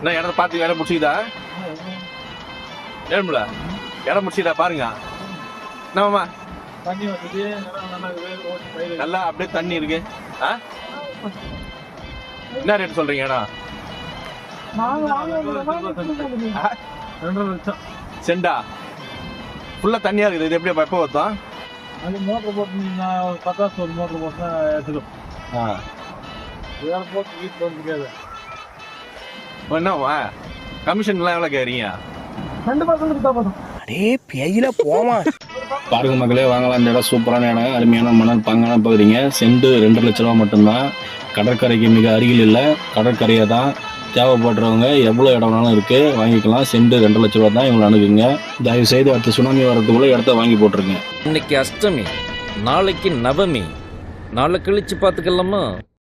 என்ன இடத்த பார்த்து இடம் முடிச்சுக்குதா? ஏழும்ல இடம் முடிச்சுதா பாருங்க. என்னம்மா தண்ணி வசதி நல்லா இருக்குது. நல்லா அப்படியே தண்ணி இருக்கு. என்ன ரேட் சொல்றீங்க இடம்? 2.5 லட்சம் செண்டா ஃபுல்லா தண்ணியா இருக்குது. இது எப்படி எப்போ வத்தோம்? அது மோட்டர் போட்டு நான் 10 ஒரு மோட்டர் போட்டு எடுத்துக்கும். வேற போட்டு வீட்டில் வந்து முடியாது. என்னவா கமிஷன்லாம் எவ்வளோ கேட்குறீங்க? 2% தான் போதும். அடே பெயில போமா. பாருங்க மக்களே, வாங்கலாம். இந்த இடம் சூப்பரான இடம், அருமையான மணல் பாங்கான பகுதிங்க. செண்டு 2 லட்ச ரூபா மட்டும்தான். கடற்கரைக்கு மிக அருகில் இல்லை, கடற்கரையை தான். தேவைப்படுறவங்க எவ்வளோ இடம்னாலும் இருக்குது, வாங்கிக்கலாம். செண்டு 2 லட்ச ரூபா தான். இவங்களை அணுகுங்க. தயவு செய்து அடுத்த சுனாமி வரதுக்குள்ளே இடத்த வாங்கி போட்டுருங்க. இன்னைக்கு அஷ்டமி, நாளைக்கு நவமி, நாளை கழிச்சு பார்த்துக்கலாமா?